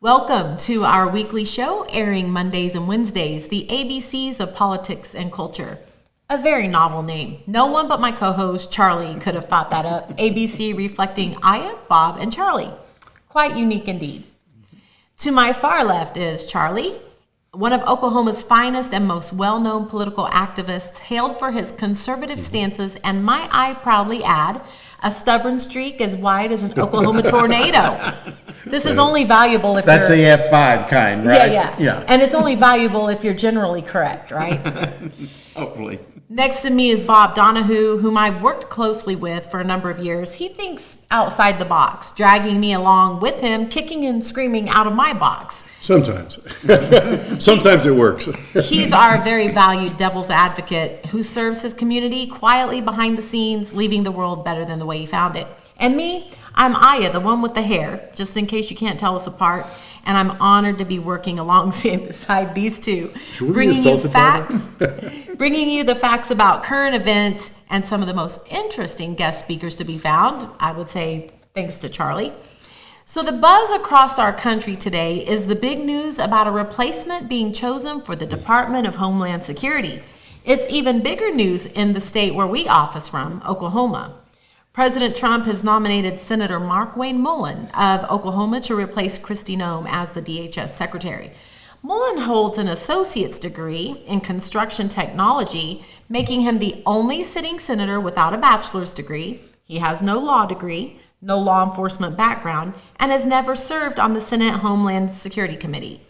Welcome to our weekly show, airing Mondays and Wednesdays, the ABCs of politics and culture. A very novel name. No one but my co-host, Charlie, could have thought that up. ABC reflecting Aya, Bob, and Charlie. Quite unique indeed. To my far left is Charlie, one of Oklahoma's finest and most well-known political activists, hailed for his conservative stances and, might I proudly add, a stubborn streak as wide as an Oklahoma tornado. This is only valuable if That's you're... the F5 kind, right? Yeah. And it's only valuable if you're generally correct, right? Hopefully. Next to me is Bob Donahue, whom I've worked closely with for a number of years. He thinks outside the box, dragging me along with him, kicking and screaming out of my box. Sometimes. Sometimes it works. He's our very valued devil's advocate who serves his community quietly behind the scenes, leaving the world better than the way he found it. And me, I'm Aya, the one with the hair, just in case you can't tell us apart. And I'm honored to be working alongside these two, bringing you the facts about current events and some of the most interesting guest speakers to be found, I would say thanks to Charlie. So the buzz across our country today is the big news about a replacement being chosen for the Department of Homeland Security. It's even bigger news in the state where we office from, Oklahoma. President Trump has nominated Senator Markwayne Mullin of Oklahoma to replace Kristi Noem as the DHS secretary. Mullin holds an associate's degree in construction technology, making him the only sitting senator without a bachelor's degree. He has no law degree, no law enforcement background, and has never served on the Senate Homeland Security Committee.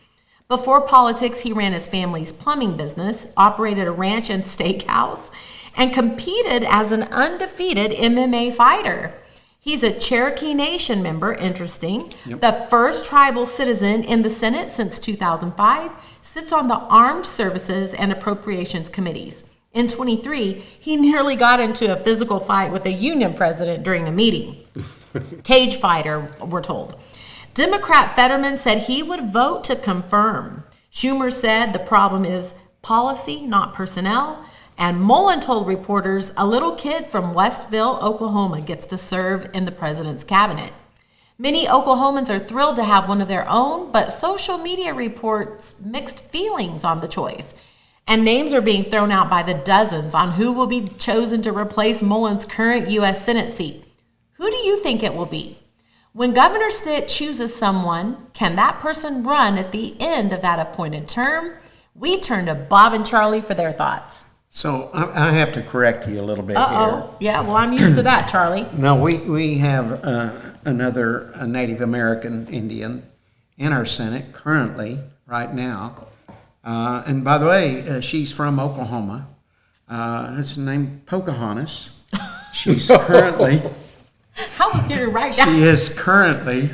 Before politics, he ran his family's plumbing business, operated a ranch and steakhouse, and competed as an undefeated MMA fighter. He's a Cherokee Nation member, interesting, the first tribal citizen in the Senate since 2005, sits on the Armed Services and Appropriations Committees. In 23, he nearly got into a physical fight with a union president during a meeting. Cage fighter, we're told. Democrat Fetterman said he would vote to confirm. Schumer said the problem is policy, not personnel. And Mullin told reporters a little kid from Westville, Oklahoma, gets to serve in the president's cabinet. Many Oklahomans are thrilled to have one of their own, but social media reports mixed feelings on the choice. And names are being thrown out by the dozens on who will be chosen to replace Mullin's current U.S. Senate seat. Who do you think it will be? When Governor Stitt chooses someone, can that person run at the end of that appointed term? We turn to Bob and Charlie for their thoughts. So I have to correct you a little bit here. Yeah, well, I'm used to that, Charlie. No, we have another Native American Indian in our Senate currently, right now. And by the way, she's from Oklahoma. It's named Pocahontas. She's currently... I was getting right down. She is currently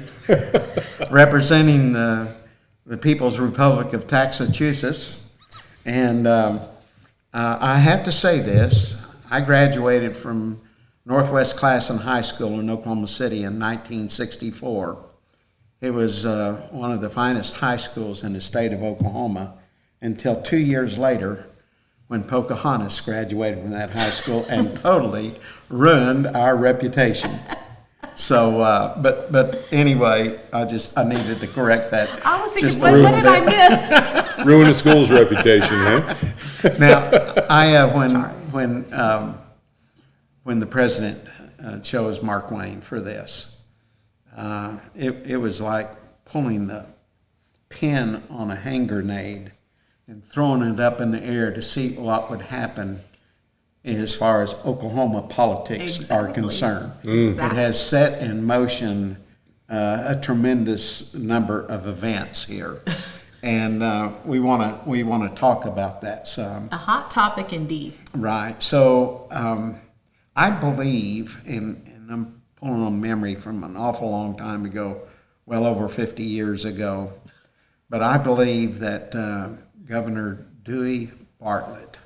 representing the People's Republic of Massachusetts. And I have to say this. I graduated from Northwest Classen High School in Oklahoma City in 1964. It was one of the finest high schools in the state of Oklahoma until 2 years later when Pocahontas graduated from that high school and totally ruined our reputation. So, but anyway, I needed to correct that. I was thinking, what did I miss? Ruin the school's reputation, huh? Now, when the president chose Markwayne for this, it was like pulling the pin on a hand grenade and throwing it up in the air to see what would happen as far as Oklahoma politics are concerned. Exactly. It has set in motion a tremendous number of events here, and we want to talk about that some. A hot topic indeed. Right. So I believe, and I'm pulling on memory from an awful long time ago, well over 50 years ago, but I believe that Governor Dewey Bartlett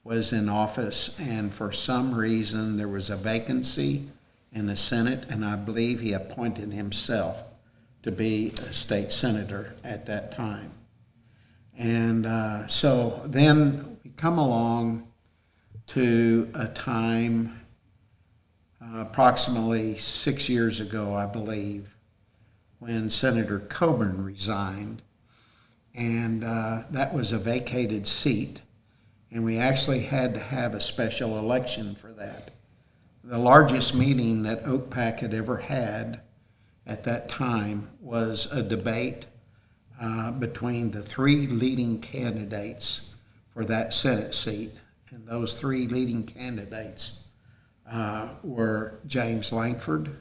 was in office, and for some reason there was a vacancy in the Senate, and I believe he appointed himself to be a state senator at that time. And so then we come along to a time approximately 6 years ago, I believe, when Senator Coburn resigned, and that was a vacated seat, and we actually had to have a special election for that. The largest meeting that OPAC had ever had at that time was a debate between the three leading candidates for that Senate seat. And those three leading candidates were James Langford,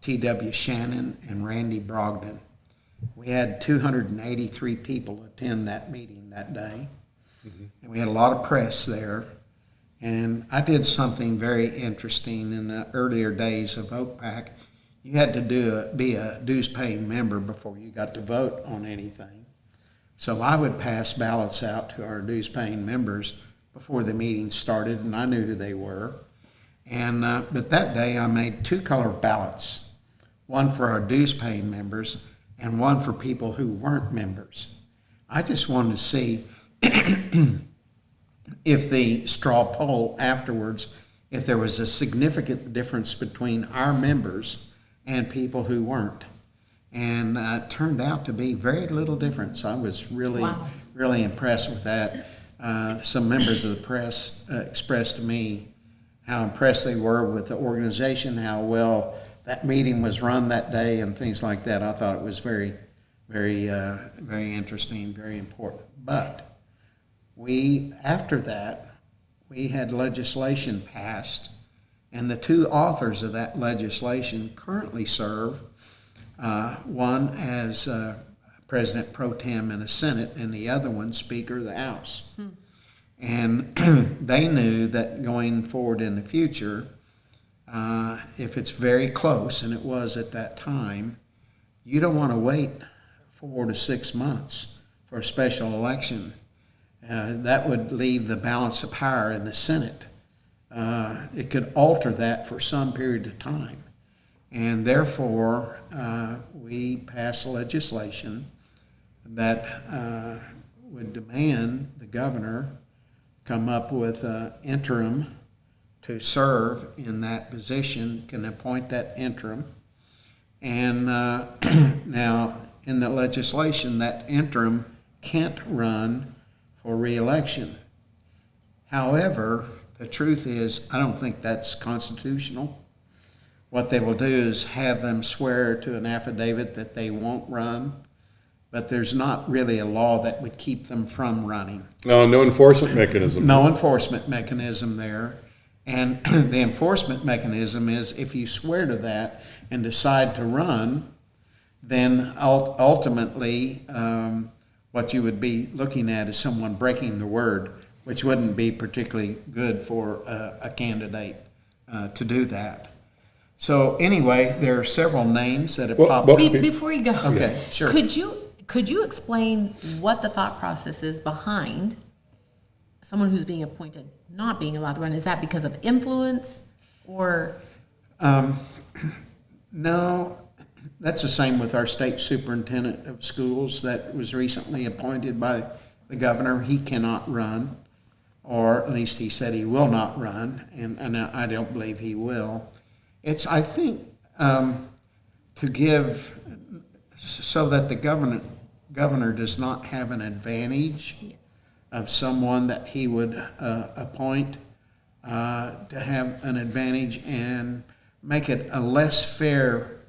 T.W. Shannon, and Randy Brogdon. We had 283 people attend that meeting that day, and we had a lot of press there. And I did something very interesting in the earlier days of OPAC. You had to be a dues-paying member before you got to vote on anything. So I would pass ballots out to our dues-paying members before the meeting started, and I knew who they were. And but that day I made two color ballots, one for our dues-paying members and one for people who weren't members. I just wanted to see if the straw poll afterwards, if there was a significant difference between our members and people who weren't. And it turned out to be very little difference. I was really, really impressed with that. Some members of the press expressed to me how impressed they were with the organization, how well that meeting was run that day, and things like that. I thought it was very, very, very interesting, very important. But after that, we had legislation passed, and the two authors of that legislation currently serve, one as President Pro Tem in the Senate, and the other one Speaker of the House. And they knew that going forward in the future, if it's very close, and it was at that time, you don't want to wait 4 to 6 months for a special election. That would leave the balance of power in the Senate. It could alter that for some period of time. And therefore, we passed legislation that would demand the governor come up with an interim to serve in that position, can appoint that interim. And now, in the legislation, that interim can't run for re-election. However, the truth is, I don't think that's constitutional. What they will do is have them swear to an affidavit that they won't run, but there's not really a law that would keep them from running. No enforcement mechanism. No enforcement mechanism there. And the enforcement mechanism is if you swear to that and decide to run, then ultimately what you would be looking at is someone breaking the word, which wouldn't be particularly good for a candidate to do that. So anyway, there are several names that have popped up. Before you go, Okay, sure. Could you explain what the thought process is behind someone who's being appointed not being allowed to run? Is that because of influence or? No, that's the same with our state superintendent of schools that was recently appointed by the governor. He cannot run, or at least he said he will not run, and I don't believe he will. It's, I think, to give so that the governor does not have an advantage of someone that he would appoint, to have an advantage and make it a less fair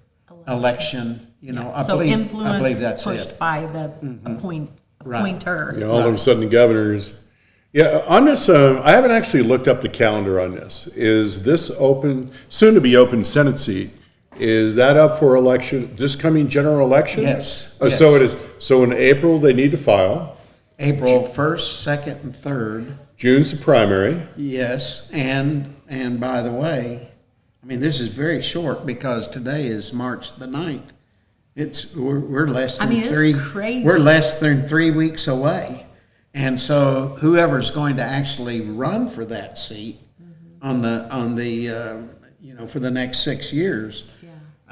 election. You know, I believe that's pushed it. by the appointer. You know, all of a sudden the governors. Yeah, on this, I haven't actually looked up the calendar on this. Is this soon to be open Senate seat? Is that up for election, this coming general election? Yes. So it is. So in April, they need to file. April 1st, 2nd, and 3rd. June's the primary. Yes, and by the way, I mean, this is very short because today is March the 9th. We're less than it's crazy. We're less than 3 weeks away. And so whoever's going to actually run for that seat on the for the next 6 years,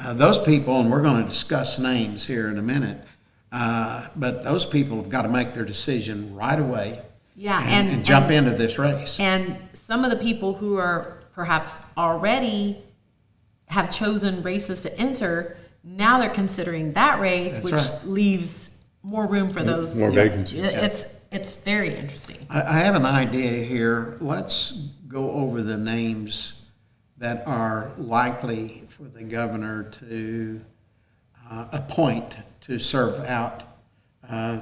those people, and we're going to discuss names here in a minute, but those people have got to make their decision right away. And jump into this race. And some of the people who are perhaps already have chosen races to enter, Now they're considering that race, That's which right. leaves more room for those. More vacancies. It's very interesting. I have an idea here. Let's go over the names that are likely for the governor to appoint to serve out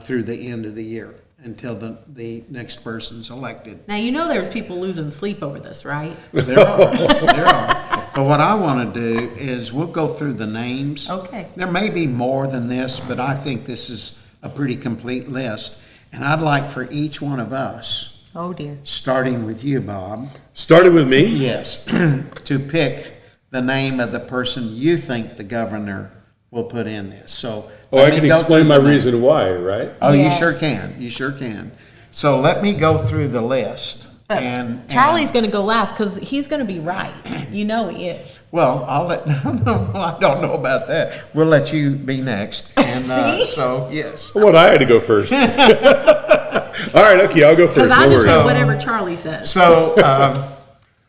through the end of the year until the next person's elected. Now, you know there's people losing sleep over this, right? There are. There are. But what I want to do is we'll go through the names. Okay. There may be more than this, but I think this is a pretty complete list. And I'd like for each one of us, Oh, dear. starting with you, Bob, Started with me? yes, to pick the name of the person you think the governor will put in this. So Oh, let I me can go explain through my the names. reason why, right? Oh, you Yes. sure can. You sure can. So let me go through the list. And Charlie's going to go last because he's going to be right. You know he is. Well, I'll let. No, I don't know about that. We'll let you be next. And See? so yes. What, I had to go first. All right, okay, I'll go Because first. I No just worries. know whatever Charlie says. So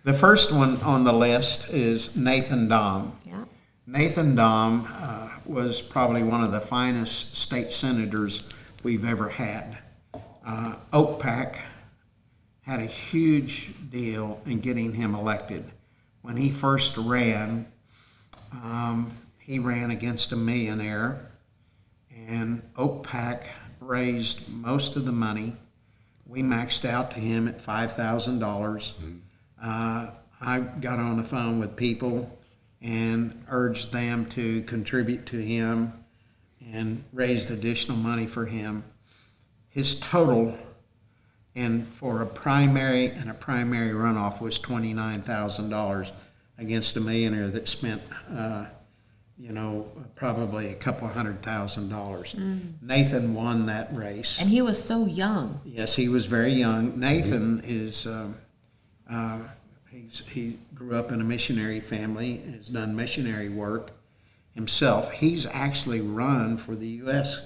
the first one on the list is Nathan Dahm. Yeah. Nathan Dahm was probably one of the finest state senators we've ever had. OPAC had a huge deal in getting him elected. When he first ran, he ran against a millionaire, and OPAC raised most of the money. We maxed out to him at $5,000. I got on the phone with people and urged them to contribute to him and raised additional money for him. His total and for a primary and a primary runoff was $29,000 against a millionaire that spent, probably a couple $100,000. Nathan won that race. And he was so young. Yes, he was very young. Nathan is, he grew up in a missionary family, has done missionary work himself. He's actually run for the U.S.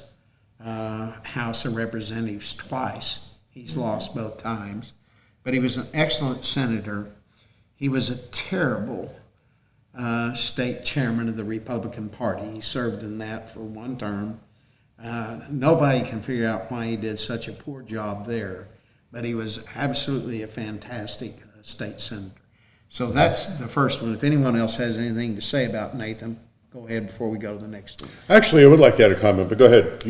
House of Representatives twice. He's lost both times. But he was an excellent senator. He was a terrible state chairman of the Republican Party. He served in that for one term. Nobody can figure out why he did such a poor job there, but he was absolutely a fantastic state senator. So that's the first one. If anyone else has anything to say about Nathan, go ahead before we go to the next one. Actually, I would like to add a comment, but go ahead.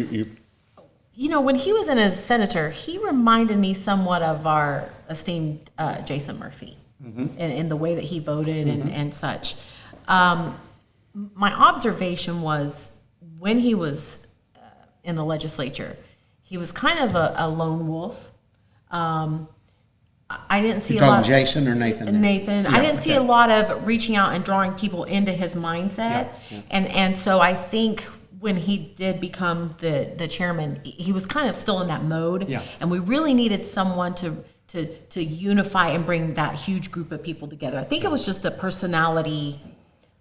You know, when he was in as senator, he reminded me somewhat of our esteemed Jason Murphy in the way that he voted and such. My observation was when he was in the legislature, he was kind of a lone wolf. I didn't see You a lot talking Jason or Nathan? Nathan. I didn't see a lot of reaching out and drawing people into his mindset. And so I think when he did become the chairman, he was kind of still in that mode. Yeah. And we really needed someone to unify and bring that huge group of people together. I think it was just a personality.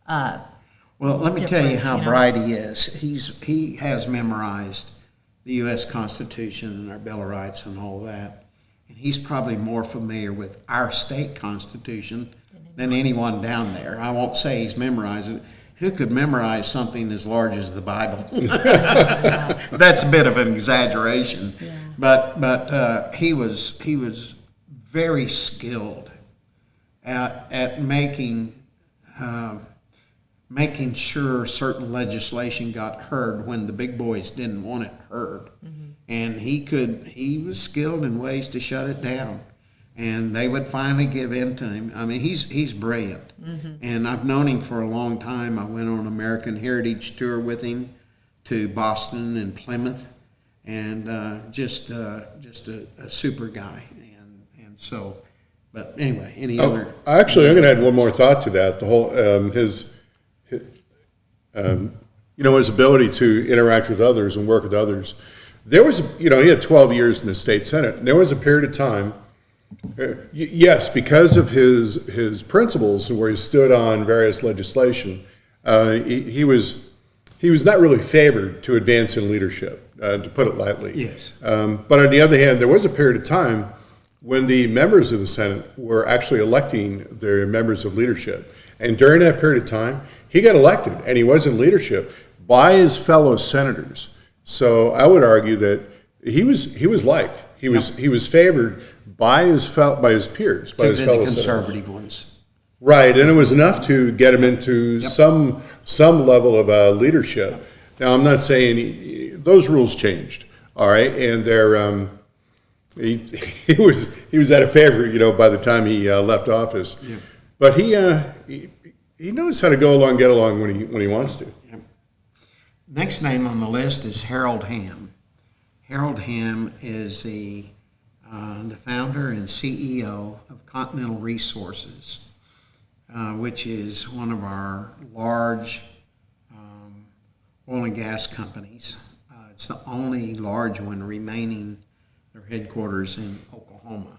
Well, let me tell you difference, how you know? bright he is. He has memorized the U.S. Constitution and our Bill of Rights and all that. And he's probably more familiar with our state constitution than anyone down there. I won't say he's memorized it. Who could memorize something as large as the Bible? That's a bit of an exaggeration. Yeah. But he was very skilled at making sure certain legislation got heard when the big boys didn't want it heard. And he was skilled in ways to shut it down. And they would finally give in to him. I mean, he's brilliant. And I've known him for a long time. I went on an American Heritage tour with him to Boston and Plymouth. And just a super guy. And so, but anyway, any other? Actually, I'm going to add one more thought to that. The whole his ability to interact with others and work with others. There was, he had 12 years in the state senate. And there was a period of time, yes, because of his principles and where he stood on various legislation, he was not really favored to advance in leadership, to put it lightly. Yes. But on the other hand, there was a period of time when the members of the Senate were actually electing their members of leadership. And during that period of time, he got elected, and he was in leadership by his fellow senators. So I would argue that he was liked. He was favored by his peers, by his To fellow the senators. conservative ones. Right, and it was enough to get him into some level of leadership. Now, I'm not saying those rules changed, all right, and they're he was out of favor, by the time he left office. Yeah. But he knows how to get along when he wants to. Next name on the list is Harold Hamm. Harold Hamm is the founder and CEO of Continental Resources, which is one of our large oil and gas companies. It's the only large one remaining. Their headquarters in Oklahoma.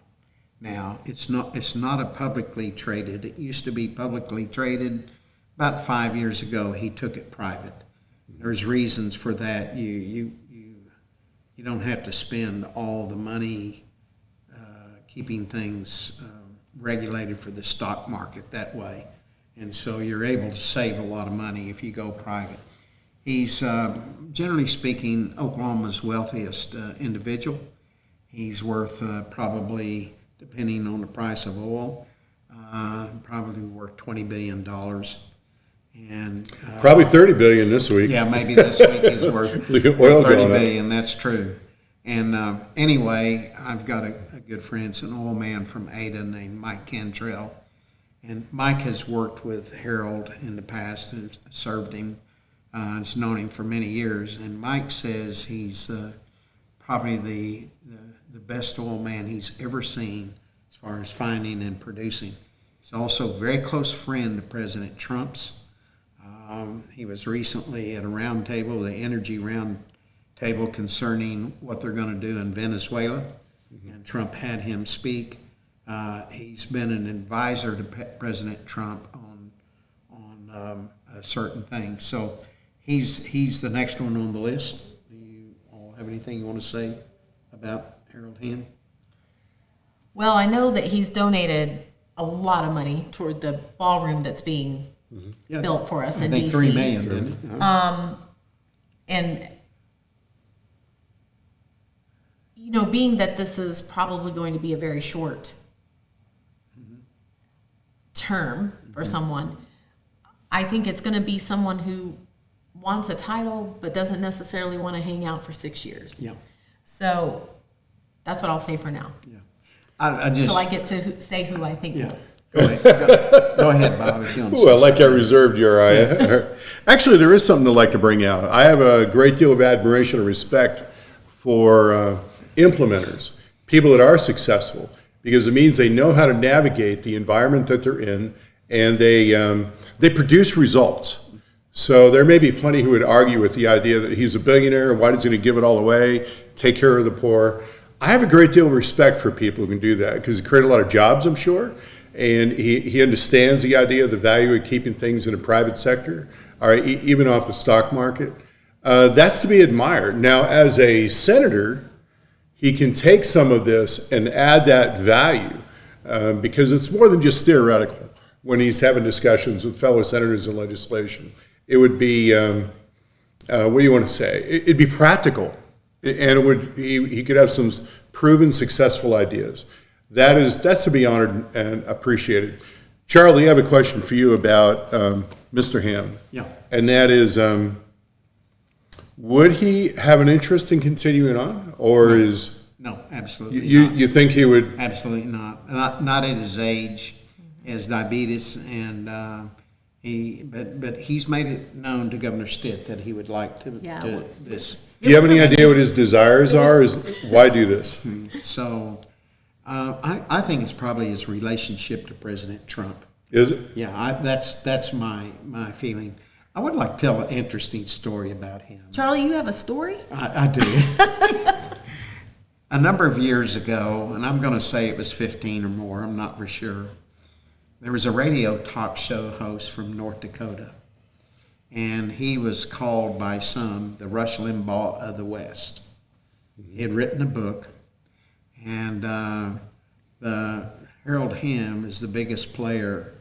Now, it's not a publicly traded. It used to be publicly traded. About 5 years ago, he took it private. There's reasons for that. You don't have to spend all the money keeping things regulated for the stock market that way, and so you're able to save a lot of money if you go private. He's generally speaking Oklahoma's wealthiest individual. He's worth probably, depending on the price of oil, probably worth $20 billion. And Probably $30 billion this week. yeah, maybe this week he's worth The oil going $30 up. billion. That's true. And anyway, I've got a good friend, it's an oil man from Ada named Mike Cantrell. And Mike has worked with Harold in the past and served him. Has known him for many years. And Mike says he's probably the best oil man he's ever seen as far as finding and producing. He's also a very close friend to President Trump's. He was recently at a round table, the energy round table concerning what they're going to do in Venezuela, and Trump had him speak. He's been an advisor to President Trump on a certain thing. So he's the next one on the list. Do you all have anything you want to say about Harold Hamm? Well, I know that he's donated a lot of money toward the ballroom that's being built for us I in think DC. $3 million, didn't it? And being that this is probably going to be a very short term for someone, I think it's going to be someone who wants a title but doesn't necessarily want to hang out for 6 years. Yeah. So that's what I'll say for now, Yeah. I just until I get to say who I think. yeah. Go ahead. Go ahead, Bob. If you want to Ooh, I say like I something. reserved your eye. Actually, there is something I'd like to bring out. I have a great deal of admiration and respect for implementers, people that are successful, because it means they know how to navigate the environment that they're in, and they produce results. So there may be plenty who would argue with the idea that he's a billionaire, why does he give it all away, take care of the poor. I have a great deal of respect for people who can do that, because he created a lot of jobs, I'm sure, and he understands the idea of the value of keeping things in the private sector, or even off the stock market. That's to be admired. Now, as a senator, he can take some of this and add that value, because it's more than just theoretical when he's having discussions with fellow senators in legislation. It would be, what do you want to say? It'd be practical, and he could have some proven successful ideas. That's to be honored and appreciated. Charlie, I have a question for you about Mr. Hamm. Yeah. And that is, would he have an interest in continuing on, or is No, absolutely not. you think he would? Absolutely not. Not at his age. He has diabetes, and but he's made it known to Governor Stitt that he would like to Yeah, do well- this. Do you have any idea what his desires are? Why do this? So I think it's probably his relationship to President Trump. Is it? Yeah, that's my feeling. I would like to tell an interesting story about him. Charlie, you have a story? I do. A number of years ago, and I'm going to say it was 15 or more, I'm not for sure, there was a radio talk show host from North Dakota, and he was called by some the Rush Limbaugh of the West. He had written a book, and the Harold Hamm is the biggest player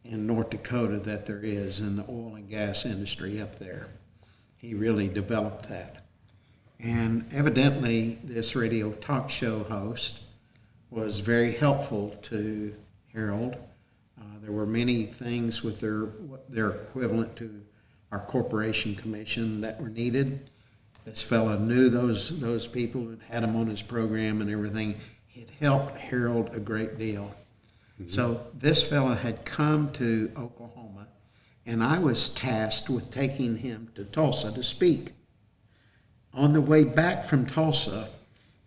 in North Dakota that there is in the oil and gas industry up there. He really developed that. And evidently, this radio talk show host was very helpful to Harold. There were many things with their equivalent to our corporation commission that were needed. This fellow knew those people and had them on his program and everything. It helped Harold a great deal. Mm-hmm. So this fellow had come to Oklahoma, and I was tasked with taking him to Tulsa to speak. On the way back from Tulsa,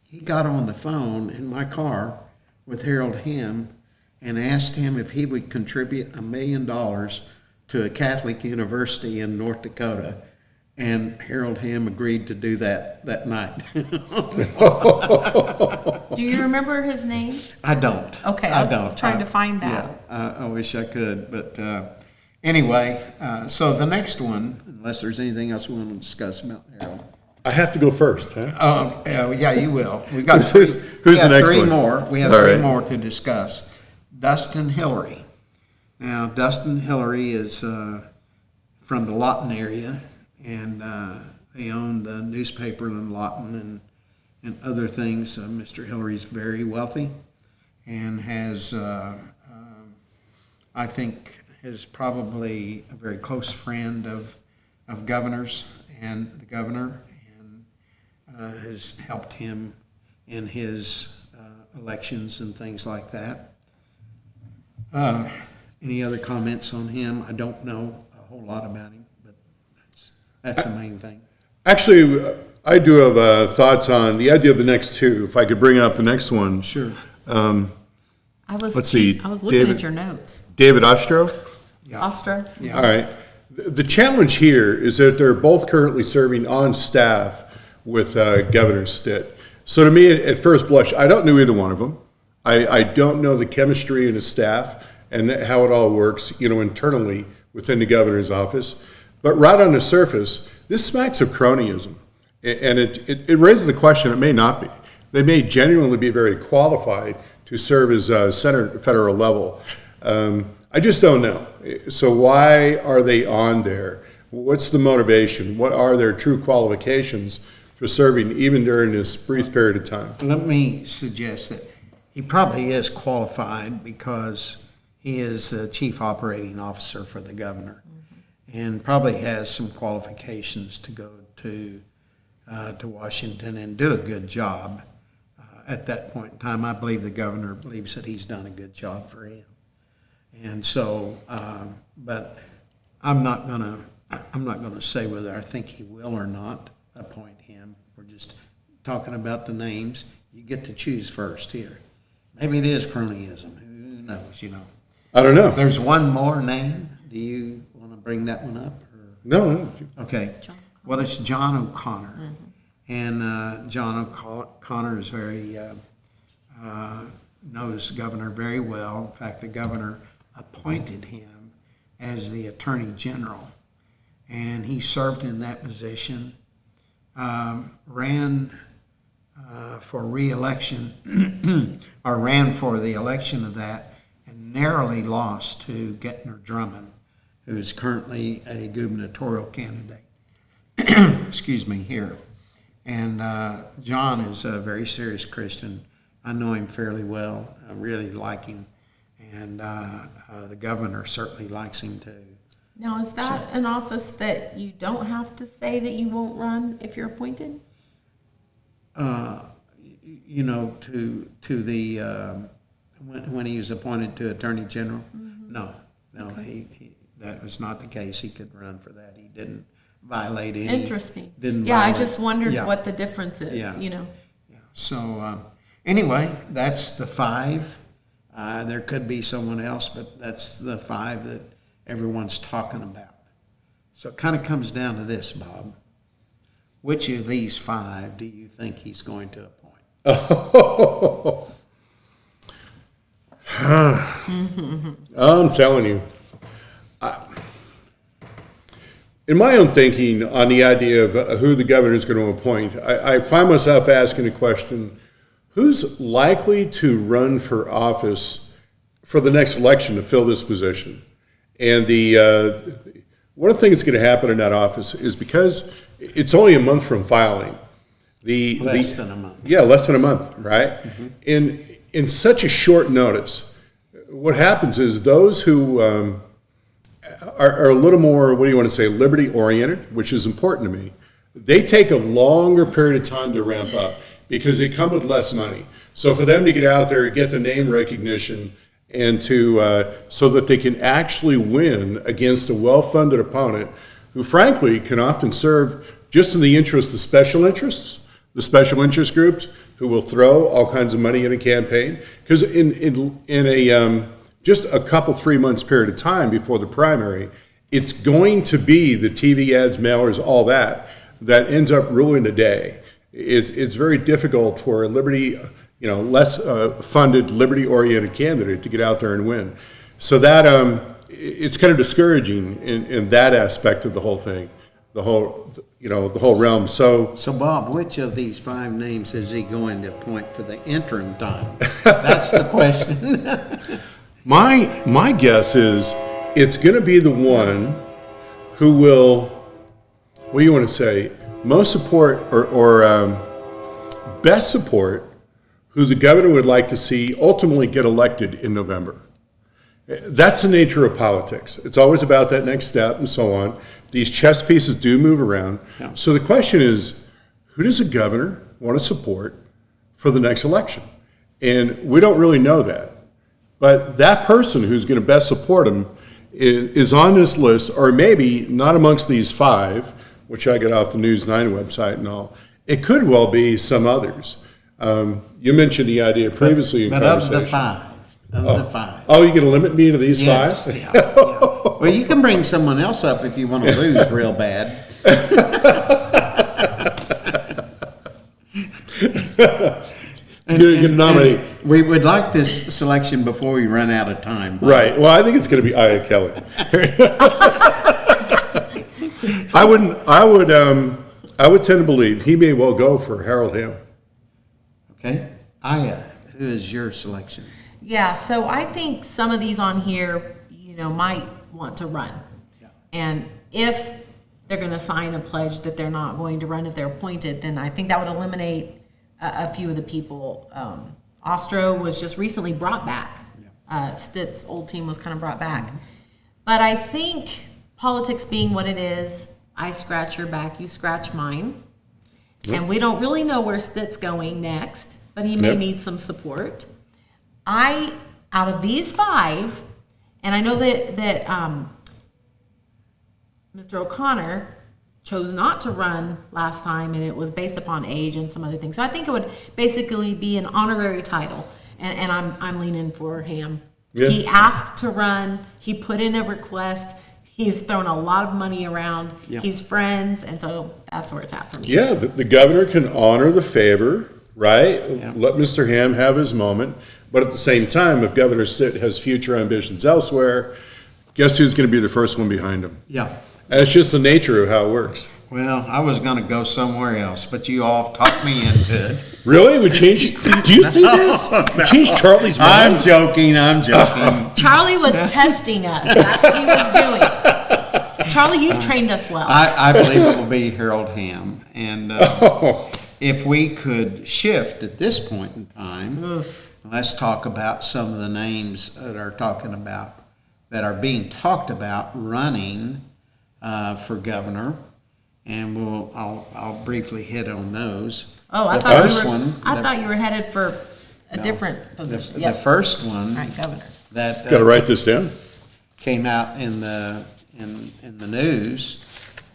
he got on the phone in my car with Harold Hem and asked him if he would contribute $1 million to a Catholic university in North Dakota. And Harold Hem agreed to do that night. Do you remember his name? I don't. Okay, I was trying to find that. Yeah, I wish I could. But anyway, so the next one, unless there's anything else we want to discuss about Harold. I have to go first, huh? Yeah, you will. We got who's the next three one? more. We have All three right. more to discuss. Dustin Hillary. Now, Dustin Hillary is from the Lawton area, and they own the newspaper in Lawton and other things. Mr. Hillary's very wealthy and has, I think, is probably a very close friend of governors and the governor, and has helped him in his elections and things like that. Any other comments on him? I don't know a whole lot about him, but that's the main thing. Actually, I do have thoughts on the idea of the next two. If I could bring up the next one. Sure. Let's see. I was looking at your notes. David Ostro? Yeah. Ostro? Yeah. All right. The challenge here is that they're both currently serving on staff with Governor Stitt. So to me, at first blush, I don't know either one of them. I don't know the chemistry in his staff and how it all works, internally within the governor's office. But right on the surface, this smacks of cronyism. And it raises the question, it may not be. They may genuinely be very qualified to serve as federal level. I just don't know. So why are they on there? What's the motivation? What are their true qualifications for serving even during this brief period of time? Let me suggest that he probably is qualified because he is the chief operating officer for the governor, and probably has some qualifications to go to Washington and do a good job. At that point in time, I believe the governor believes that he's done a good job for him. And so, but I'm not gonna say whether I think he will or not appoint him. We're just talking about the names. You get to choose first here. Maybe it is cronyism. Who knows? I don't know. There's one more name. Do you want to bring that one up? Or? No. Okay. Well, it's John O'Connor, and John O'Connor is very knows Governor very well. In fact, the governor appointed him as the Attorney General, and he served in that position, ran for re-election, or ran for the election of that, and narrowly lost to Gettner Drummond, who is currently a gubernatorial candidate. Excuse me, here. And John is a very serious Christian. I know him fairly well. I really like him. And the governor certainly likes him too. Now, is that an office that you don't have to say that you won't run if you're appointed? To the when he was appointed to Attorney General, no, okay. he that was not the case. He could run for that. He didn't violate any. Interesting. Didn't. Yeah, violate, I just wondered what the difference is. Yeah. Yeah. So anyway, that's the five. There could be someone else, but that's the five that everyone's talking about. So it kind of comes down to this, Bob. Which of these five do you think he's going to appoint? I'm telling you. In my own thinking on the idea of who the governor is going to appoint, I find myself asking the question, who's likely to run for office for the next election to fill this position? And one of the things that's going to happen in that office is because it's only a month from filing. Less than a month. Yeah, less than a month, right? In such a short notice, what happens is those who are a little more, what do you want to say, liberty oriented, which is important to me, they take a longer period of time to ramp up because they come with less money. So for them to get out there and get the name recognition and to so that they can actually win against a well-funded opponent who frankly can often serve just in the interest of special interests, the special interest groups who will throw all kinds of money in a campaign. Because in a just a couple, 3 months period of time before the primary, it's going to be the TV ads, mailers, all that ends up ruling the day. It's very difficult for a liberty, less funded, liberty-oriented candidate to get out there and win. So that it's kind of discouraging in that aspect of the whole thing, the whole realm. So Bob, which of these 5 names is he going to appoint for the interim time? That's the question. My guess is it's going to be the one who will, what do you want to say, most support or best support who the governor would like to see ultimately get elected in November. That's the nature of politics. It's always about that next step and so on. These chess pieces do move around. Yeah. So the question is, who does the governor want to support for the next election? And we don't really know that. But that person who's going to best support him is on this list, or maybe not amongst these 5, which I get off the News 9 website and all. It could well be some others. You mentioned the idea previously in conversation. Of the 5. Oh, you're going to limit me to these 5? Yes. Yeah. Well, you can bring someone else up if you want to lose real bad. You're going to nominate. We would like this selection before we run out of time. Right. Well, I think it's going to be Aya Kelly. I would tend to believe he may well go for Harold Hamm. Okay. Aya, who is your selection? Yeah, so I think some of these on here, might want to run. Yeah. And if they're going to sign a pledge that they're not going to run if they're appointed, then I think that would eliminate a few of the people. Ostro was just recently brought back. Stitt's old team was kind of brought back. But I think politics being what it is, I scratch your back, you scratch mine. Yep. And we don't really know where Stitt's going next, but he may need some support. Out of these 5, and I know that Mr. O'Connor chose not to run last time, and it was based upon age and some other things. So I think it would basically be an honorary title, and I'm leaning for Hamm. Yeah. He asked to run. He put in a request. He's thrown a lot of money around. Yeah. He's friends, and so that's where it's at for me. Yeah, the governor can honor the favor, right? Yeah. Let Mr. Hamm have his moment. But at the same time, if Governor Stitt has future ambitions elsewhere, guess who's going to be the first one behind him? Yeah. And it's just the nature of how it works. Well, I was going to go somewhere else, but you all talked me into it. Really? We changed? Do you see this? We changed Charlie's mind. I'm joking. Charlie was testing us. That's what he was doing. Charlie, you've trained us well. I believe it will be Harold Hamm. And if we could shift at this point in time, let's talk about some of the names that are being talked about running for governor. And I'll briefly hit on those. Oh, I thought you were headed for a different position. The first one, all right, governor. Got to write this down. Came out in the news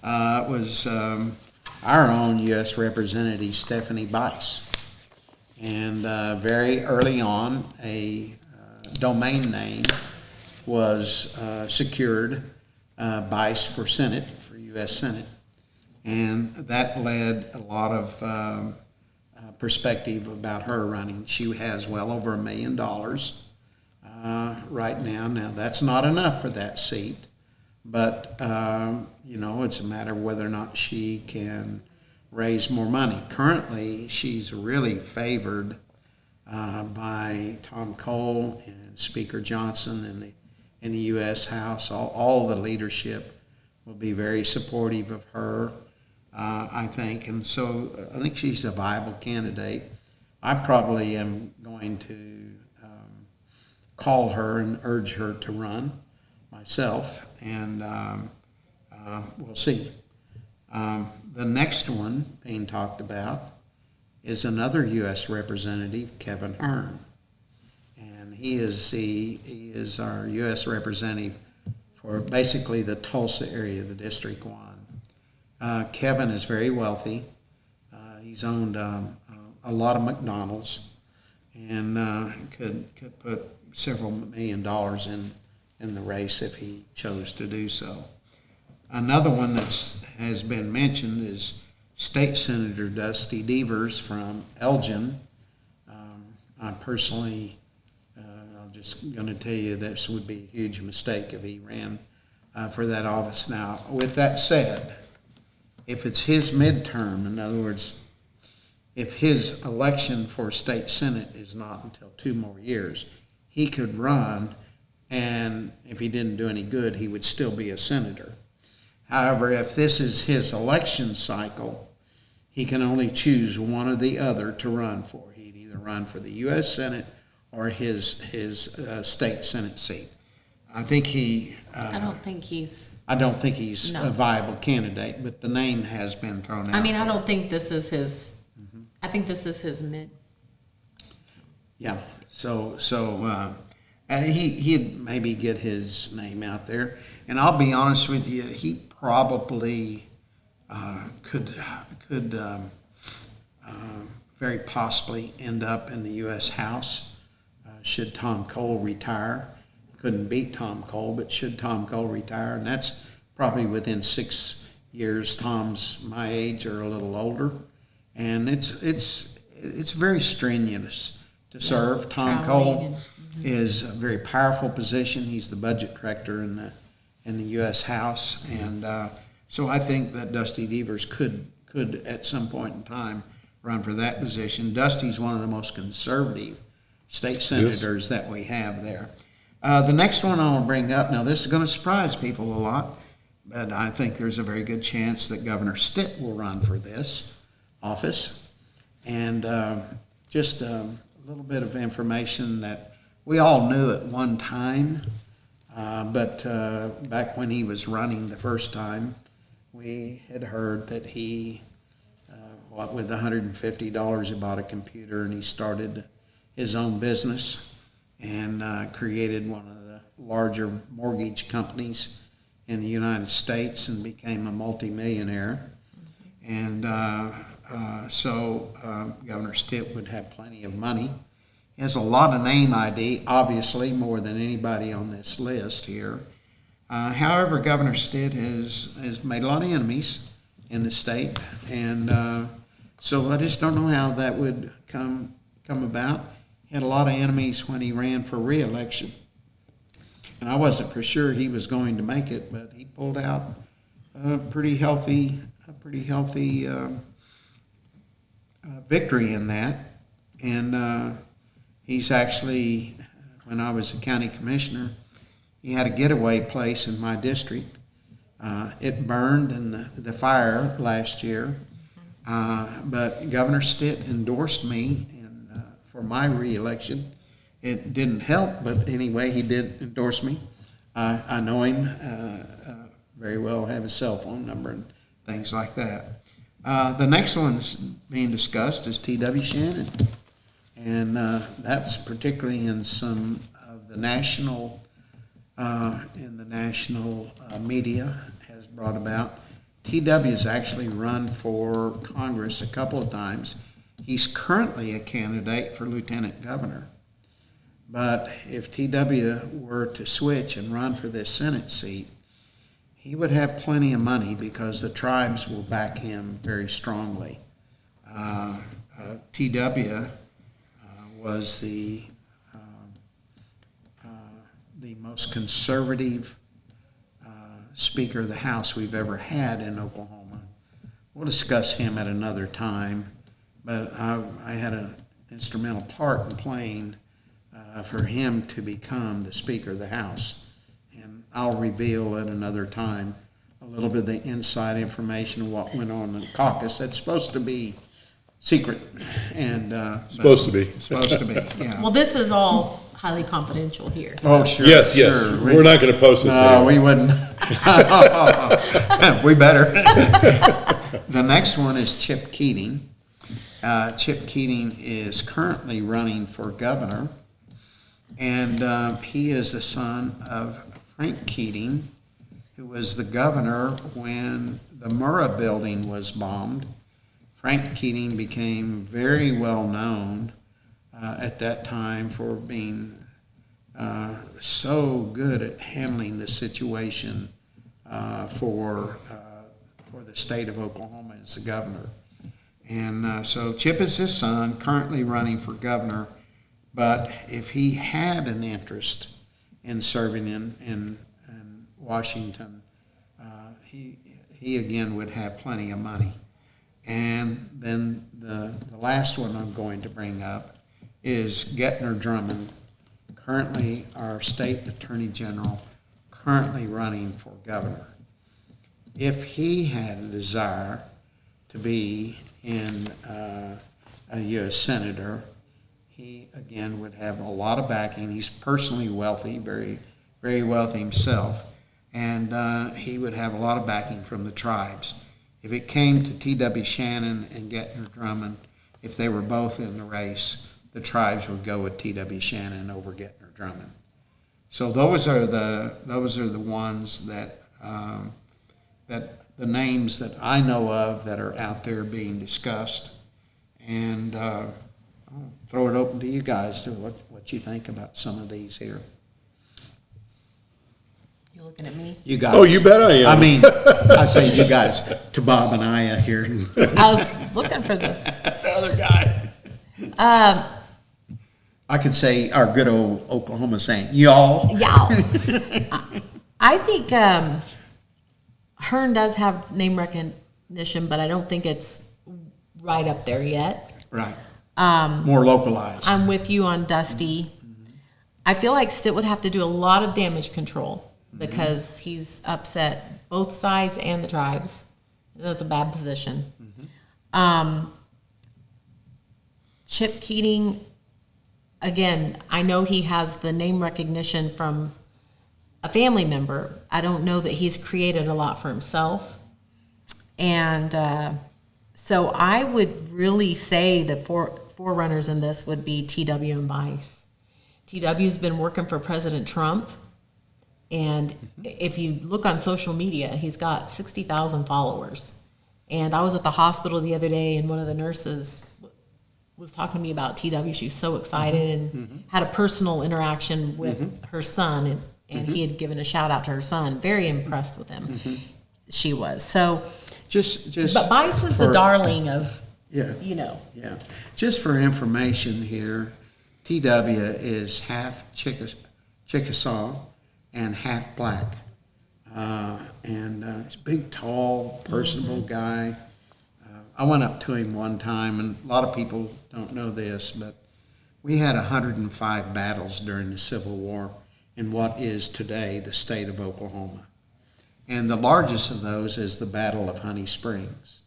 was our own U.S. Representative Stephanie Bice, and very early on, a domain name was secured, Bice for Senate, for U.S. Senate. And that led a lot of perspective about her running. She has well over $1 million right now. Now, that's not enough for that seat, but, it's a matter of whether or not she can raise more money. Currently, she's really favored by Tom Cole and Speaker Johnson in the U.S. House. All the leadership will be very supportive of her, I think. And so I think she's a viable candidate. I probably am going to call her and urge her to run myself, and we'll see. The next one being talked about is another U.S. Representative, Kevin Hearn. And he is our U.S. Representative for basically the Tulsa area, the District 1. Kevin is very wealthy. He's owned a lot of McDonald's, and could put several $1 million in the race if he chose to do so. Another one that has been mentioned is State Senator Dusty Devers from Elgin. I personally, I'm just going to tell you this would be a huge mistake if he ran for that office. Now, with that said, if it's his midterm, in other words, if his election for state senate is not until 2 more years, he could run, and if he didn't do any good, he would still be a senator. However, if this is his election cycle, he can only choose one or the other to run for. He'd either run for the U.S. Senate or his state Senate seat. I think I don't think he's. No. a viable candidate, but the name has been thrown out. I mean, I there. don't think this is his. I think this is his mid. Yeah. So he'd maybe get his name out there, and I'll be honest with you, he probably could very possibly end up in the U.S. House should Tom Cole retire. Couldn't beat Tom Cole, but should Tom Cole retire, and that's probably within 6 years. Tom's my age or a little older, and it's very strenuous to serve. Tom Cole is a very powerful position. He's the budget director in the U.S. House, and so I think that Dusty Devers could at some point in time run for that position. Dusty's one of the most conservative state senators that we have there. The next one I want to bring up, now this is going to surprise people a lot, but I think there's a very good chance that Governor Stitt will run for this office. And just a little bit of information that we all knew at one time, but back when he was running the first time, we had heard that he, with $150, he bought a computer and he started his own business and created one of the larger mortgage companies in the United States and became a multimillionaire. And so Governor Stitt would have plenty of money. He has a lot of name ID, obviously, more than anybody on this list here. However, Governor Stitt has made a lot of enemies in the state, and so I just don't know how that would come about. He had a lot of enemies when he ran for re-election, and I wasn't for sure he was going to make it, but he pulled out a pretty healthy victory in that. And he's actually, when I was a county commissioner, he had a getaway place in my district. It burned in the fire last year, but Governor Stitt endorsed me for my re-election. It didn't help, but anyway, he did endorse me. I know him very well, have his cell phone number and things like that. The next one's being discussed is T.W. Shannon, and that's particularly in some of the national media has brought about. T.W. has actually run for Congress a couple of times. He's currently a candidate for lieutenant governor. But if T.W. were to switch and run for this Senate seat, he would have plenty of money because the tribes will back him very strongly. T.W. was the most conservative Speaker of the House we've ever had in Oklahoma. We'll discuss him at another time, but I had an instrumental part in playing for him to become the Speaker of the House. I'll reveal at another time a little bit of the inside information of what went on in the caucus. It's supposed to be secret, and Supposed to be. supposed to be. Yeah. Well, this is all highly confidential here. Oh, sure. Yes, sure. yes. We're not going to post this No, here. we wouldn't. We better. The next one is Chip Keating. Chip Keating is currently running for governor, and he is the son of Frank Keating, who was the governor when the Murrah building was bombed. Frank Keating became very well known at that time for being so good at handling the situation for the state of Oklahoma as the governor. And so Chip is his son, currently running for governor, but if he had an interest in serving in Washington, he again would have plenty of money. And then the last one I'm going to bring up is Gettner Drummond, currently our state attorney general, currently running for governor. If he had a desire to be in a U.S. senator, he again would have a lot of backing. He's personally wealthy, very, very wealthy himself, and he would have a lot of backing from the tribes. If it came to T.W. Shannon and Gettner Drummond, if they were both in the race, the tribes would go with T.W. Shannon over Gettner Drummond. So those are the ones that the names that I know of that are out there being discussed, and I'll throw it open to you guys to what you think about some of these here. You looking at me? You guys. Oh, you bet I am. I mean, I say you guys to Bob and Aya here. I was looking for the other guy. I could say our good old Oklahoma saying, y'all. y'all. I think Hearn does have name recognition, but I don't think it's right up there yet. Right. More localized. I'm with you on Dusty. I feel like Stitt would have to do a lot of damage control because he's upset both sides and the tribes. That's a bad position. Chip Keating, again, I know he has the name recognition from a family member. I don't know that he's created a lot for himself. And so I would really say the forerunners in this would be TW and Vice. TW's been working for President Trump. And if you look on social media, he's got 60,000 followers. And I was at the hospital the other day, and one of the nurses was talking to me about TW. She was so excited and had a personal interaction with her son, and he had given a shout out to her son. Very impressed with him. She was. So, but Vice is the darling of, you know. Yeah. Just for information here, TW is half Chickasaw and half black. And he's a big, tall, personable guy. I went up to him one time, and a lot of people don't know this, but we had 105 battles during the Civil War in what is today the state of Oklahoma. And the largest of those is the Battle of Honey Springs.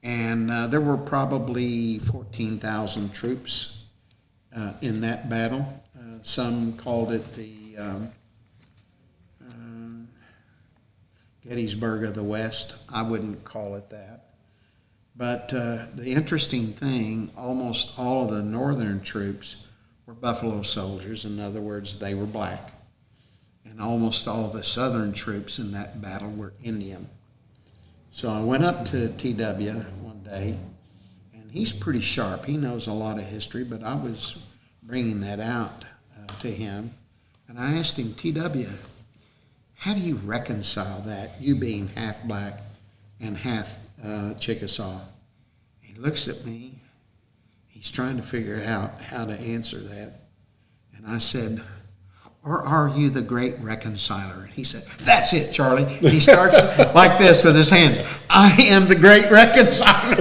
And there were probably 14,000 troops in that battle. Some called it the Gettysburg of the West. I wouldn't call it that. But the interesting thing, almost all of the northern troops were Buffalo soldiers. In other words, they were black. And almost all of the southern troops in that battle were Indian. So I went up to TW one day, and he's pretty sharp. He knows a lot of history, but I was bringing that out to him. And I asked him, TW, how do you reconcile that, you being half black and half Chickasaw? He looks at me. He's trying to figure out how to answer that. And I said, or are you the great reconciler? And he said, that's it, Charlie. And he starts like this with his hands. I am the great reconciler.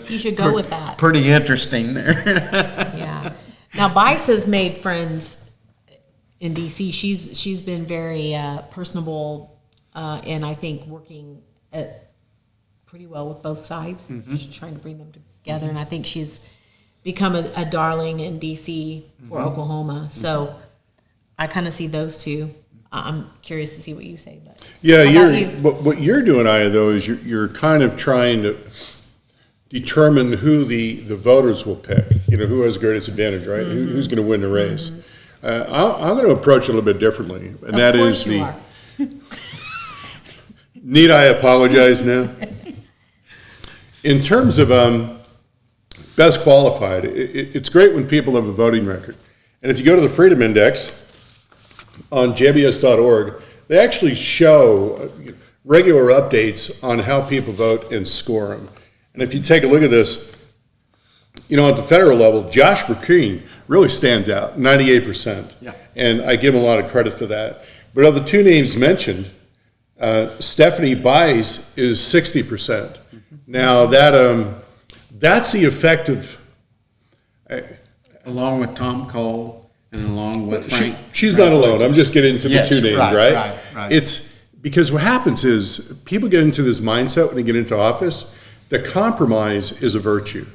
You should go with that. Pretty interesting there. Yeah. Now, Now, Bice has made friends in DC. She's been very personable, and I think working pretty well with both sides. She's trying to bring them together, and I think she's become a darling in DC for Oklahoma. So I kind of see those two. I'm curious to see what you say. But Yeah, how about you? what you're doing, Aya, though, is you're kind of trying to determine who the voters will pick. You know, who has the greatest advantage, right? Who's going to win the race? I'm going to approach it a little bit differently, and that is you are. Need I apologize now? In terms of best qualified, it's great when people have a voting record. And if you go to the Freedom Index on jbs.org, they actually show regular updates on how people vote and score them. And if you take a look at this, you know, at the federal level, Josh McKean really stands out, 98%. Yeah. And I give him a lot of credit for that. But of the two names mentioned, Stephanie Bice is 60%. Now that's the effect of. Along with Tom Cole and along with Frank. She's not alone. I'm just getting into the Yes, two names, right, right? right. It's because what happens is people get into this mindset when they get into office that compromise is a virtue.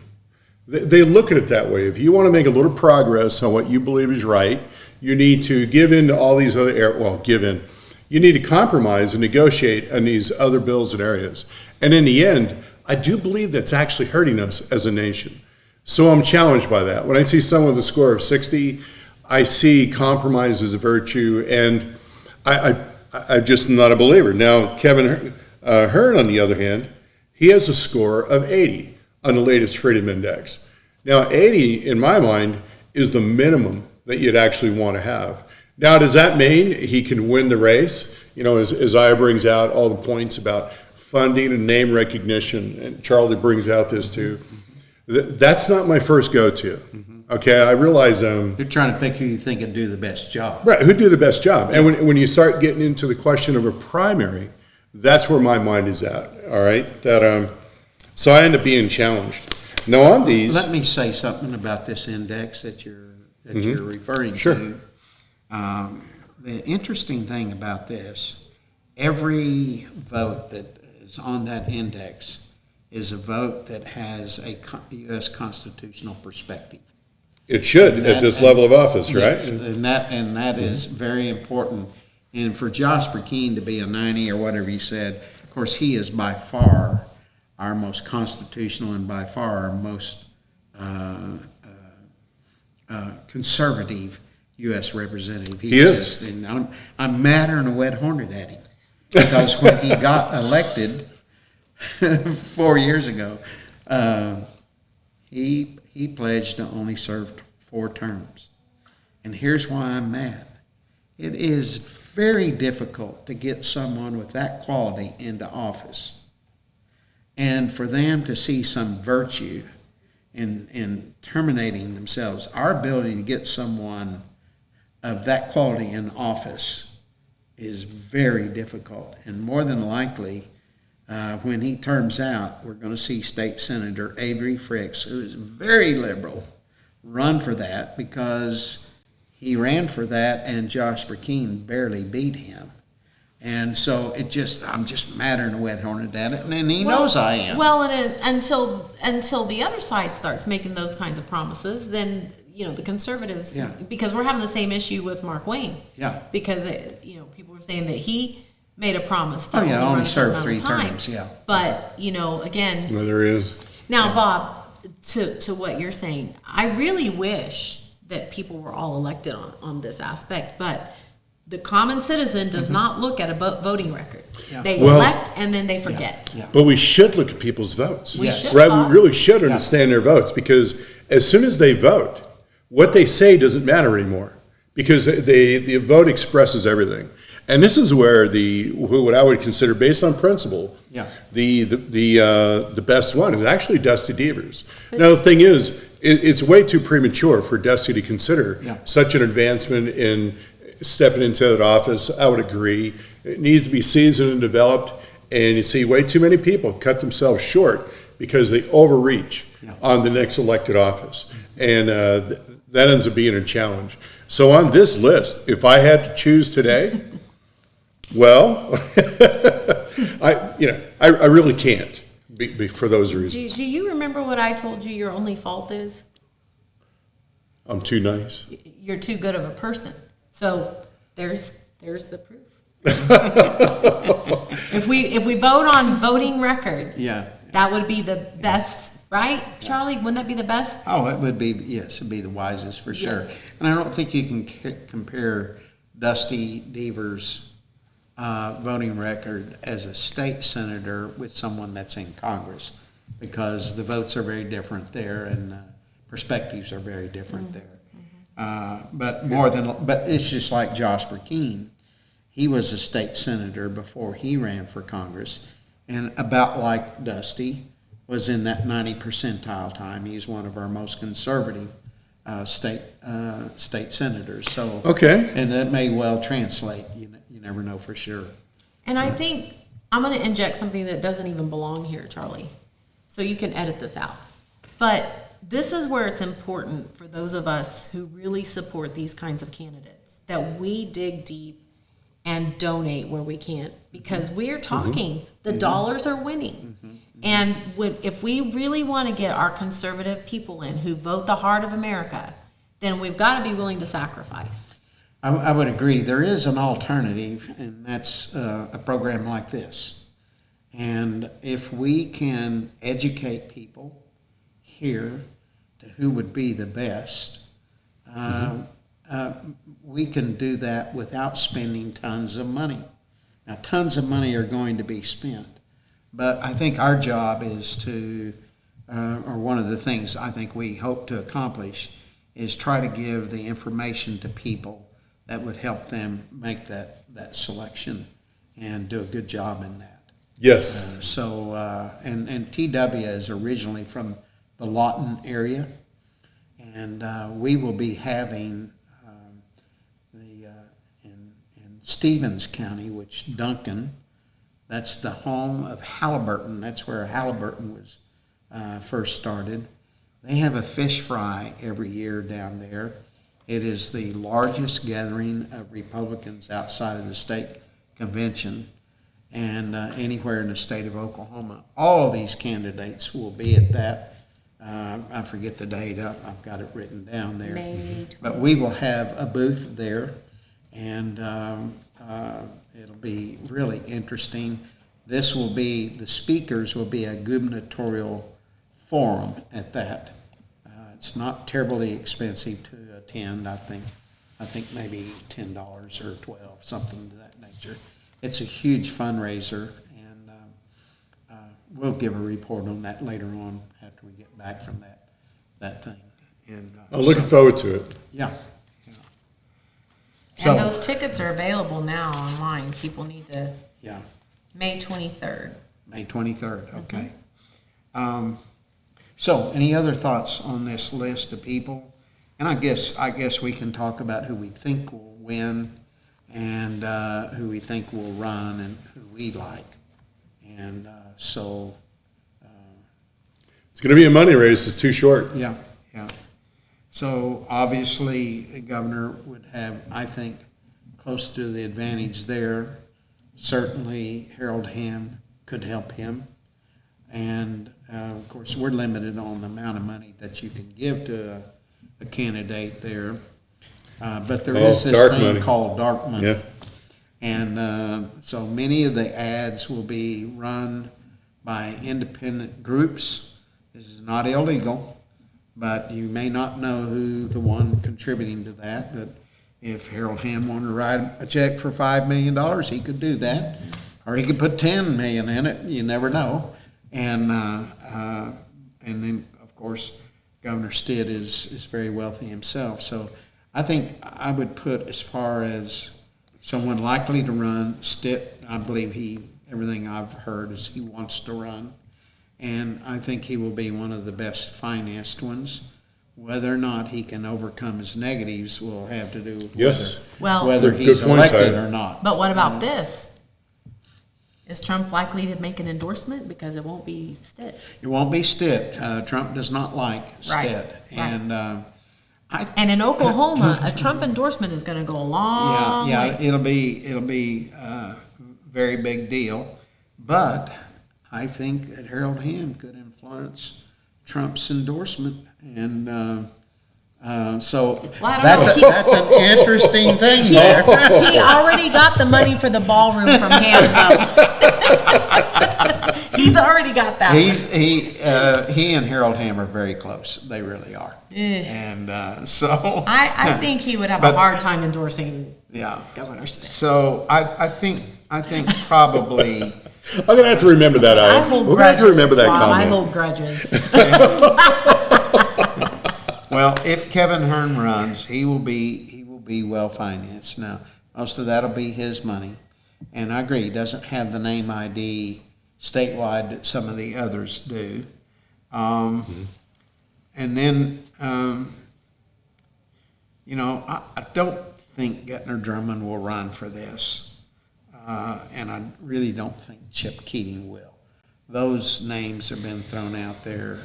They look at it that way. If you want to make a little progress on what you believe is right, you need to give in to all these other give in. You need to compromise and negotiate on these other bills and areas. And in the end, I do believe that's actually hurting us as a nation. So I'm challenged by that. When I see someone with a score of 60, I see compromise as a virtue, and I'm just not a believer. Now, Kevin Hearn, on the other hand, he has a score of 80 on the latest Freedom Index. Now, 80, in my mind, is the minimum that you'd actually want to have. Now, does that mean he can win the race? You know, as Aya brings out all the points about funding and name recognition, and Charlie brings out this too. That's not my first go-to. Okay, I realize You're trying to pick who you think would do the best job. right, who'd do the best job? And when you start getting into the question of a primary, that's where my mind is at. All right, that so I end up being challenged. Now on these, Let me say something about this index that you're referring Sure. to. The interesting thing about this, every vote that is on that index is a vote that has a U.S. constitutional perspective. it should at this level of office, right? Yes, and that is very important. And for Josh McKean to be a 90 or whatever he said, of course, he is by far our most constitutional and by far our most conservative U.S. representative. He is. And I'm madder than a wet hornet at him because when he got elected 4 years ago, he pledged to only serve 4 terms. And here's why I'm mad. It is very difficult to get someone with that quality into office. And for them to see some virtue in terminating themselves, our ability to get someone of that quality in office is very difficult. And more than likely, when he terms out, we're going to see State Senator Avery Fricks, who is very liberal, run for that because he ran for that and Josh McKean barely beat him. And so I'm just madder than a wet hornet at it, and he knows I am. Well, and until the other side starts making those kinds of promises, then the conservatives, Yeah. because we're having the same issue with Markwayne. Yeah. Because people were saying that he made a promise to only run a certain serve amount of 3 time. terms, yeah. But again, No, there is. now Bob, to what you're saying, I really wish that people were all elected on this aspect, but the common citizen does not look at a voting record. Yeah. They Well- elect and then they forget. Yeah. But we should look at people's votes. We Yes. should, Right, Bob. we really should understand their votes, because as soon as they vote, what they say doesn't matter anymore, because the vote expresses everything. And this is where what I would consider, based on principle, Yeah. the best one is actually Dusty Devers. Now, the thing is, it's way too premature for Dusty to consider Yeah. such an advancement in stepping into that office. I would agree. It needs to be seasoned and developed, and you see way too many people cut themselves short because they overreach Yeah. on the next elected office. And that ends up being a challenge. So on this list, if I had to choose today, well, I really can't for those reasons. Do you remember what I told you your only fault is? I'm too nice. You're too good of a person. So there's the proof. If we vote on voting record, Yeah. that would be the best, right, Charlie? Wouldn't that be the best? Oh, it would be, yes, it'd be the wisest for sure. Yes. And I don't think you can compare Dusty Deaver's voting record as a state senator with someone that's in Congress, because the votes are very different there and perspectives are very different there. But it's just like Josh Burkeen. He was a state senator before he ran for Congress, and about like Dusty, was in that 90 percentile time. He's one of our most conservative state senators. So Okay. and that may well translate. You never know for sure. And I think I'm going to inject something that doesn't even belong here, Charlie. So you can edit this out. But this is where it's important for those of us who really support these kinds of candidates that we dig deep and donate where we can, because we're talking, the dollars are winning. And if we really want to get our conservative people in who vote the heart of America, then we've got to be willing to sacrifice. I would agree. There is an alternative, and that's a program like this. And if we can educate people here to who would be the best, we can do that without spending tons of money. Now, tons of money are going to be spent, but I think our job is to, or one of the things I think we hope to accomplish, is try to give the information to people that would help them make that selection and do a good job in that. Yes. And TW is originally from the Lawton area, and we will be having in Stevens County, which Duncan, that's the home of Halliburton. That's where Halliburton was first started. They have a fish fry every year down there. It is the largest gathering of Republicans outside of the state convention and anywhere in the state of Oklahoma. All of these candidates will be at that. I forget the date up. I've got it written down there. May 20th. But we will have a booth there, and it'll be really interesting. The speakers will be a gubernatorial forum at that. It's not terribly expensive to attend. I think maybe $10 or $12, something to that nature. It's a huge fundraiser, and we'll give a report on that later on after we get back from that thing. And I'm looking forward to it. yeah. And those tickets are available now online. People need to, Yeah. May 23rd. May 23rd, okay. So, any other thoughts on this list of people? And I guess we can talk about who we think will win and who we think will run and who we like. And It's going to be a money race. It's too short. yeah. So obviously, the governor would have, I think, close to the advantage there. Certainly, Harold Hamm could help him. And, of course, we're limited on the amount of money that you can give to a candidate there. But there is this dark thing money. called dark money. Yeah. And so many of the ads will be run by independent groups. This is not illegal, but you may not know who the one contributing to that. But if Harold Hamm wanted to write a check for $5 million, he could do that. Or he could put $10 million in it. You never know. And then, of course, Governor Stitt is very wealthy himself. So I think I would put, as far as someone likely to run, Stitt. I believe everything I've heard is he wants to run. And I think he will be one of the best financed ones. Whether or not he can overcome his negatives will have to do with Yes. whether Good he's point, elected Ty. or not. But what about this? Is Trump likely to make an endorsement? Because it won't be Stitt. It won't be Stitt. Trump does not like Right, Stitt. right. And And in Oklahoma, a Trump endorsement is going to go a long Yeah, way. it'll be a very big deal. But I think that Harold Hamm could influence Trump's endorsement, and so Well, I don't know. that's an interesting thing there. He already got the money for the ballroom from Ham, though. He's already got that. He and Harold Hamm are very close. They really are. And so I think he would have But- a hard time endorsing yeah. Governor Stitt. So I think probably. I'm going to have to remember that, I Aya. hold We're going to have grudges. to remember that Bob. I comment. hold grudges. Well, if Kevin Hearn runs, he will be well financed. Now, most of that'll be his money, and I agree, he doesn't have the name ID statewide that some of the others do. And then, I don't think Gutner Drummond will run for this, and I really don't think Chip Keating will. Those names have been thrown out there.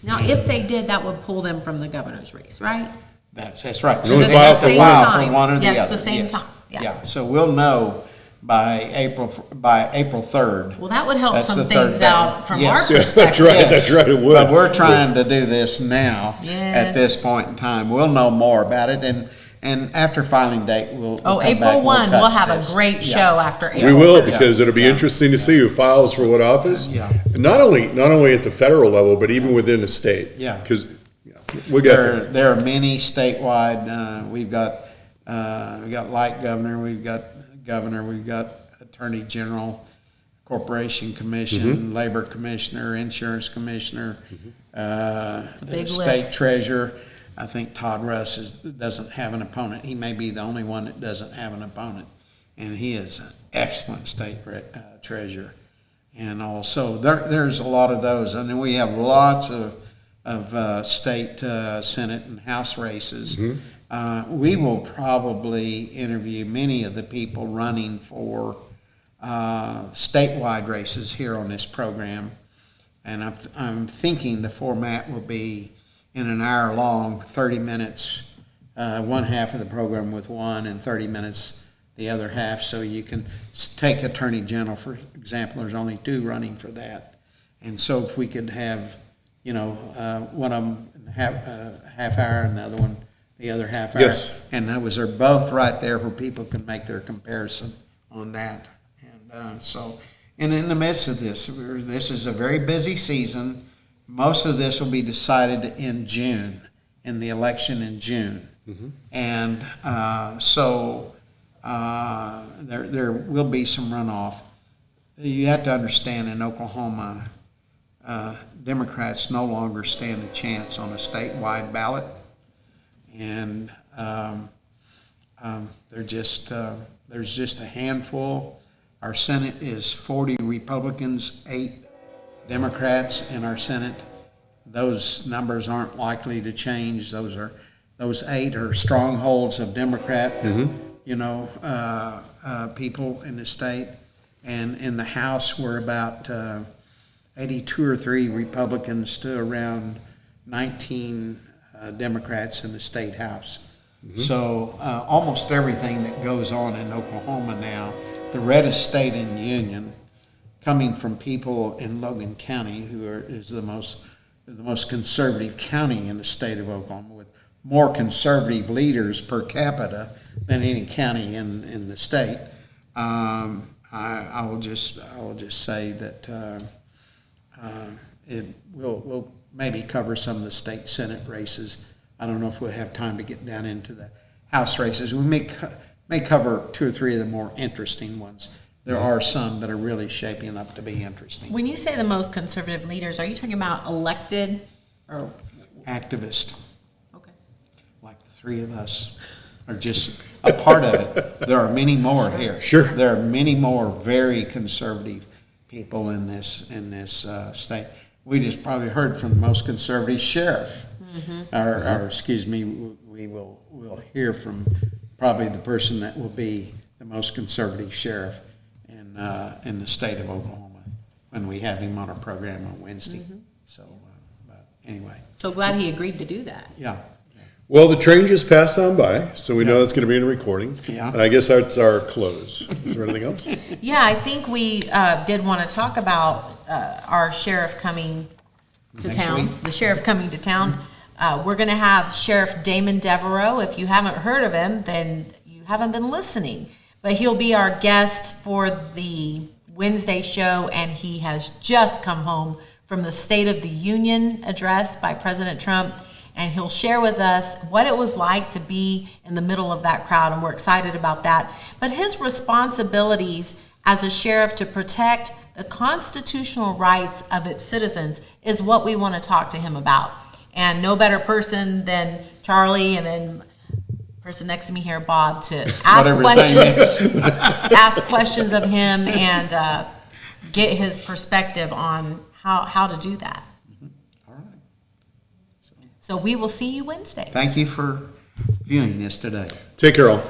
Now, if they did, that would pull them from the governor's race, right? That's right. You only they file have for to one. file for one or the Yes, other. the same yes. time. Yeah. So we'll know by April 3rd. Well, that would help That's some the third things day. out from our Yes. Yes, perspective. that's right. Yes. That's right. It would. But we're trying to do this now. Yeah. At this point in time, we'll know more about it, and after filing date, we'll come back April and 1, we'll touch have this. a great Yeah. show after April. We will, 1. because it'll be interesting to see who files for what office. Yeah. Not only at the federal level, but even within the state. Yeah. Because we got there. There are many statewide. We've got light governor. We've got governor. We've got attorney general, corporation commission, labor commissioner, insurance commissioner, big state list. treasurer. I think Todd Russ doesn't have an opponent. He may be the only one that doesn't have an opponent, and he is an excellent state treasurer. And also, there's a lot of those, and then we have lots of state Senate and House races. We will probably interview many of the people running for statewide races here on this program, and I'm thinking the format will be in an hour long, 30 minutes, one half of the program with one, and 30 minutes the other half. So you can take Attorney General, for example. There's only 2 running for that, and so if we could have, one of them half hour and the other one the other half hour. Yes. And those are both right there where people can make their comparison on that. And in the midst of this is a very busy season. Most of this will be decided in June, in the election in June. And there will be some runoff. You have to understand, in Oklahoma, Democrats no longer stand a chance on a statewide ballot. And there's just a handful. Our Senate is 40 Republicans, 8 Democrats in our Senate. Those numbers aren't likely to change. Those 8 are strongholds of Democrat, people in the state. And in the House, we're about 82 or 3 Republicans to around 19 Democrats in the state House. So almost everything that goes on in Oklahoma now, the reddest state in the union, coming from people in Logan County, is the most conservative county in the state of Oklahoma, with more conservative leaders per capita than any county in the state. I will just say that we'll maybe cover some of the state Senate races. I don't know if we'll have time to get down into the House races. We may cover 2 or 3 of the more interesting ones. There are some that are really shaping up to be interesting. When you say the most conservative leaders, are you talking about elected or? Activist, Okay. like the 3 of us, are just a part of it. There are many more here. Sure. There are many more very conservative people in this state. We just probably heard from the most conservative sheriff. Or excuse me, we'll hear from probably the person that will be the most conservative sheriff in the state of Oklahoma when we have him on our program on Wednesday. So, but anyway, So glad he agreed to do that. yeah. Well, the train just passed on by, so we know that's going to be in a recording. Yeah. And I guess that's our close. Is there anything else? Yeah, I think we did want to talk about our sheriff coming to Next town. week. The sheriff coming to town. We're going to have Sheriff Damon Devereaux. If you haven't heard of him, then you haven't been listening. But he'll be our guest for the Wednesday show, and he has just come home from the State of the Union address by President Trump. And he'll share with us what it was like to be in the middle of that crowd, and we're excited about that. But his responsibilities as a sheriff to protect the constitutional rights of its citizens is what we want to talk to him about. And no better person than Charlie and then person next to me here, Bob, to ask Whatever his name questions, ask questions of him and get his perspective on how to do that. All right. So we will see you Wednesday. Thank you for viewing this today. Take care, all.